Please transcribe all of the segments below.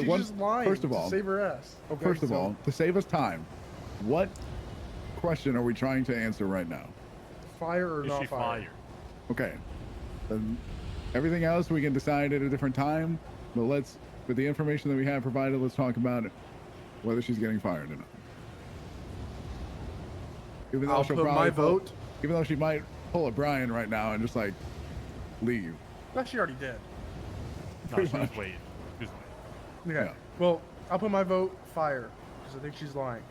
She's just lying first of all, to save her ass. Okay, first of all, to save us time, what question are we trying to answer right now? fire or Is not she fire? fired? Okay. Then everything else we can decide at a different time. But with the information that we have provided, let's talk about it, whether she's getting fired or not. Even though I'll she'll put probably my vote. Even though she might pull a Brian right now and just like leave. No, she already did. No, Pretty she was much. waiting. She was waiting. Okay. Yeah. Well, I'll put my vote fire because I think she's lying.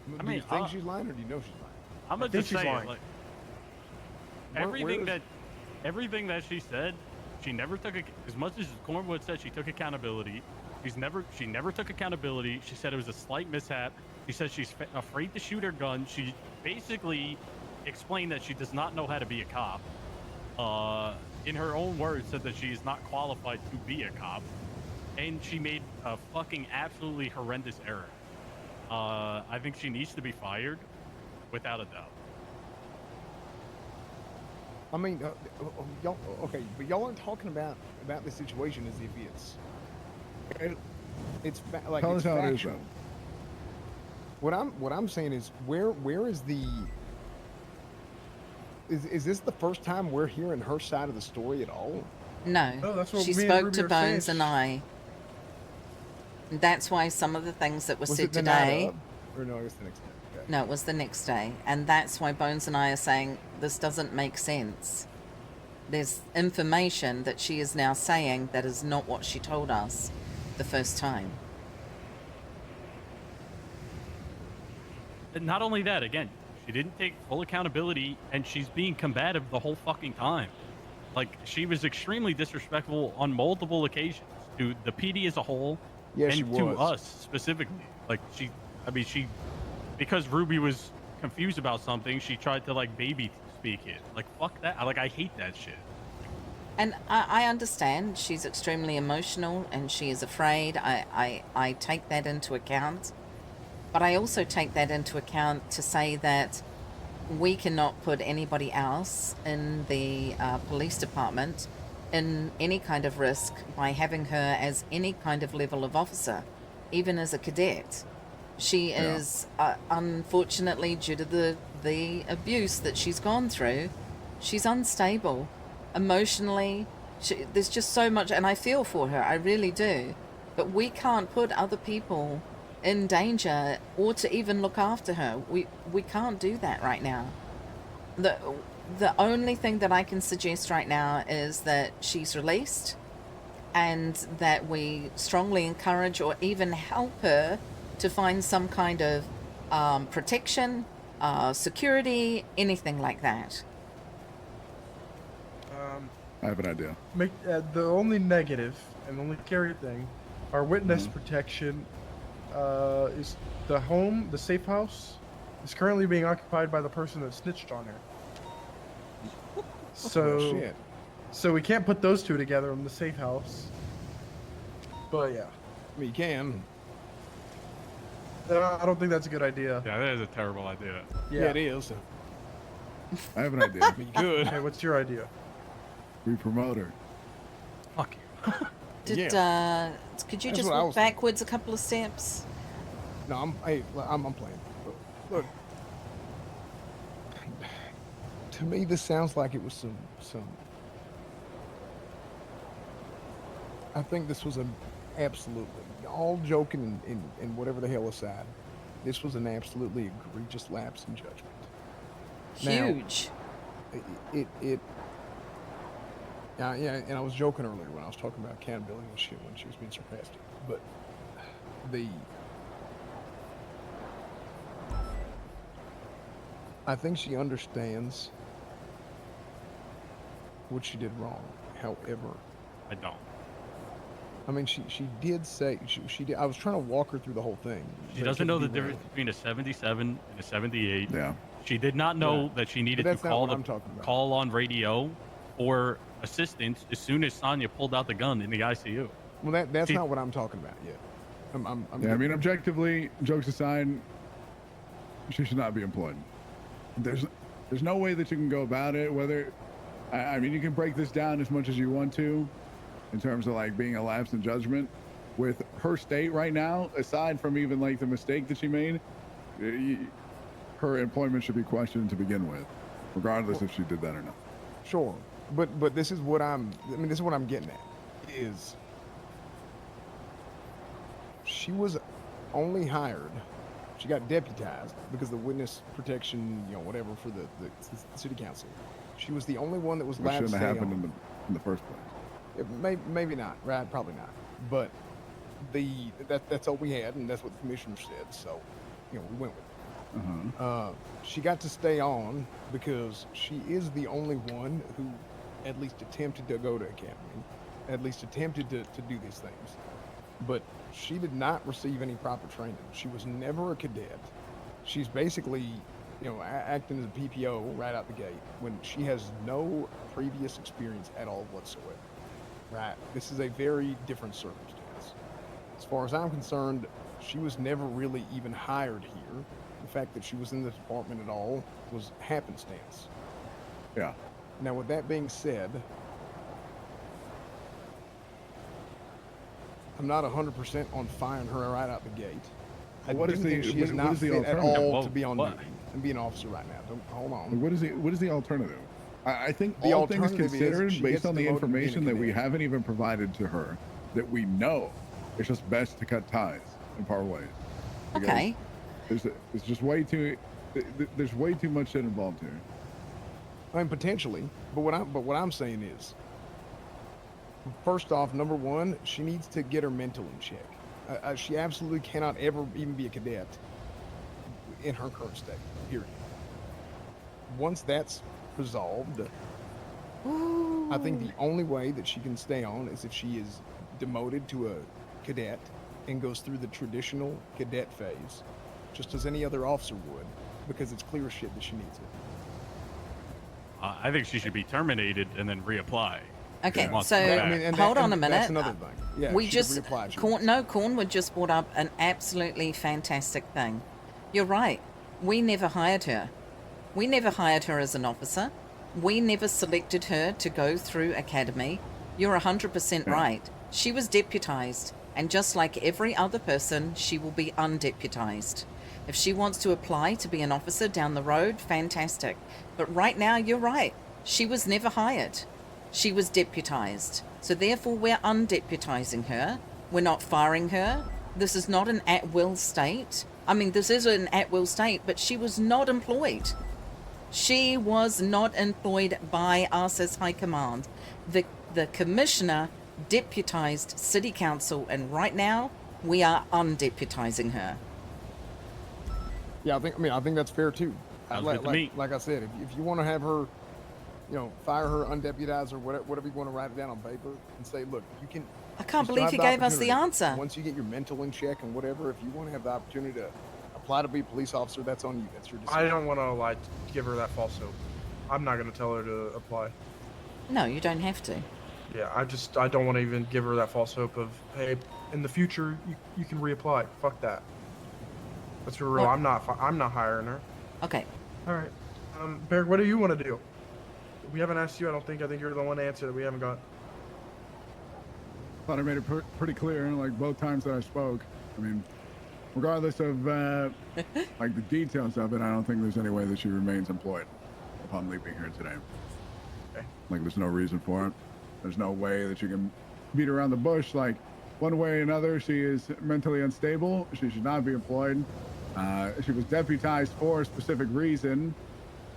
I Do you mean, think she's lying or do you know she's lying? I'm gonna think just she's say, lying. like, Where everything that she said, she never took as much as Cornwood said she took accountability. She never took accountability. She said it was a slight mishap. She said she's afraid to shoot her gun. She basically explained that she does not know how to be a cop. In her own words, said that she is not qualified to be a cop, and she made a fucking absolutely horrendous error. I think she needs to be fired, without a doubt. I mean, y'all okay, but y'all aren't talking about this situation as if it's like Tell it's us how it is, factual. though. What I'm saying is where is the is this the first time we're hearing her side of the story at all? No, Oh, that's what she me and spoke Ruby to are saying. Bones and I. That's why some of the things that were Was said it the night today. of? Or no, I guess the next day. Okay. No, it was the next day. And that's why Bones and I are saying this doesn't make sense. There's information that she is now saying that is not what she told us the first time. And not only that, again, she didn't take full accountability, and she's being combative the whole fucking time. Like, she was extremely disrespectful on multiple occasions to the PD as a whole, Yeah, and she to was. us specifically. Like, because Ruby was confused about something, she tried to, like, baby speak it. Like, fuck that. I hate that shit. And I understand she's extremely emotional and she is afraid. I take that into account. But I also take that into account to say that we cannot put anybody else in the police department in any kind of risk by having her as any kind of level of officer, even as a cadet. She is, unfortunately, due to the abuse that she's gone through, she's unstable. Emotionally, there's just so much, and I feel for her, I really do. But we can't put other people in danger or to even look after her. We can't do that right now. The only thing that I can suggest right now is that she's released and that we strongly encourage or even help her to find some kind of protection, security, anything like that. I have an idea. The only negative and only scary thing, our witness protection, is the safe house, is currently being occupied by the person that snitched on her. Oh, shit. So we can't put those two together in the safe house. But yeah, I mean, you can. I don't think that's a good idea. Yeah, that is a terrible idea. Yeah, it is. I have an idea. Be good. Okay, what's your idea? We promote her. Fuck you. Could you That's just what I walk was thinking. backwards a couple of steps? No, I'm playing. Look, to me, this sounds like it was some. I think this was an absolutely, all joking and whatever the hell aside, this was an absolutely egregious lapse in judgment. Huge. Now, yeah, and I was joking earlier when I was talking about accountability and shit when she was being sarcastic, but I think she understands what she did wrong. However, I don't. I mean, she did say she did. I was trying to walk her through the whole thing. She doesn't know the difference between a 77 and a 78. Yeah. She did not know that she needed to that's not call what I'm talking about. call on radio or assistance as soon as Sonya pulled out the gun in the ICU. Well, that's She- not what I'm talking about yet. I'm Yeah, I mean, objectively, jokes aside, she should not be employed. There's no way that you can go about it. Whether, I mean, you can break this down as much as you want to, in terms of like being a lapse in judgment. with her state right now, aside from even like the mistake that she made, her employment should be questioned to begin with, regardless if she did that or not. Sure, but this is what this is what I'm getting at, is she was only hired, she got deputized because the witness protection, whatever, for the city council. She was the only one that was Which allowed to shouldn't stay have happened on. in the first place. Maybe not, right? Probably not. But that's all we had, and that's what the commissioner said. So, we went with it. She got to stay on because she is the only one who at least attempted to go to academy, at least attempted to do these things. But she did not receive any proper training. She was never a cadet. She's basically, acting as a PPO right out the gate when she has no previous experience at all whatsoever. Right? This is a very different circumstance. As far as I'm concerned, she was never really even hired here. The fact that she was in the department at all was happenstance. Yeah. Now, with that being said, I'm not 100% on firing her right out the gate. I What do is think the- she is what not is the fit at alternative? all to be on What? duty and be an officer right now. Hold on. What is the alternative? I think The all things alternative is considered, she based gets on the demoted to being a information that we cadet. haven't even provided to her, that we know, it's just best to cut ties and part ways. Because Okay. It's just way too. There's way too much shit involved here. I mean, potentially, but what I'm saying is, first off, number one, she needs to get her mental in check. She absolutely cannot ever even be a cadet in her current state. Period. Once that's resolved, I think the only way that she can stay on is if she is demoted to a cadet and goes through the traditional cadet phase, just as any other officer would, because it's clear as shit that she needs it. I think she should be terminated and then reapply. Okay, Yeah. Wants so to go That- back. I mean, and hold that- on a and minute. That's another thing. Yeah, we she could just reapply if she wants. Cornwood just brought up an absolutely fantastic thing. You're right. We never hired her. We never hired her as an officer. We never selected her to go through academy. You're 100% Yeah. right. She was deputized, and just like every other person, she will be undeputized. If she wants to apply to be an officer down the road, fantastic. But right now, you're right. She was never hired. She was deputized. So therefore, we're undeputizing her. We're not firing her. This is not an at-will state. I mean, this is an at-will state, but she was not employed. She was not employed by us as High Command. The commissioner deputized City Council, and right now, we are undeputizing her. Yeah, I think that's fair too. Sounds good to me. Like I said, if you want to have her, fire her, undeputize her, whatever you want to write it down on paper, and say, look, you can. I can't you still believe have he the gave us the opportunity. answer. Once you get your mental in check and whatever, if you want to have the opportunity to apply to be a police officer, that's on you. That's your decision. I don't want to give her that false hope. I'm not going to tell her to apply. No, you don't have to. Yeah, I don't want to even give her that false hope of, hey, in the future you can reapply. Fuck that. That's real. Well- I'm not hiring her. Okay. All right, Barry, what do you want to do? We haven't asked you. I think you're the one to answer that we haven't got. Thought I made it pretty clear, like both times that I spoke. I mean, regardless of like the details of it, I don't think there's any way that she remains employed upon leaving here today. Okay. Like, there's no reason for it. There's no way that you can beat around the bush. Like, one way or another, she is mentally unstable. She should not be employed. She was deputized for a specific reason,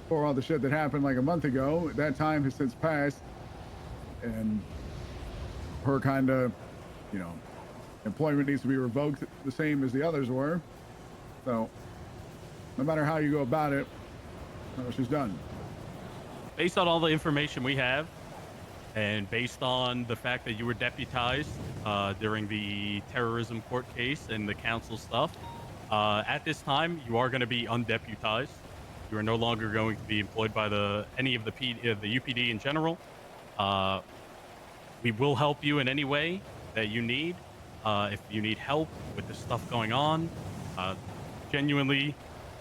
for all the shit that happened like a month ago. That time has since passed, and her kind of, employment needs to be revoked the same as the others were. So, no matter how you go about it, she's done. Based on all the information we have, and based on the fact that you were deputized during the terrorism court case and the council stuff, at this time you are going to be undeputized. You are no longer going to be employed by any of the UPD in general. We will help you in any way that you need. If you need help with the stuff going on, genuinely,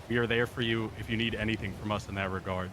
we are there for you if you need anything from us in that regard.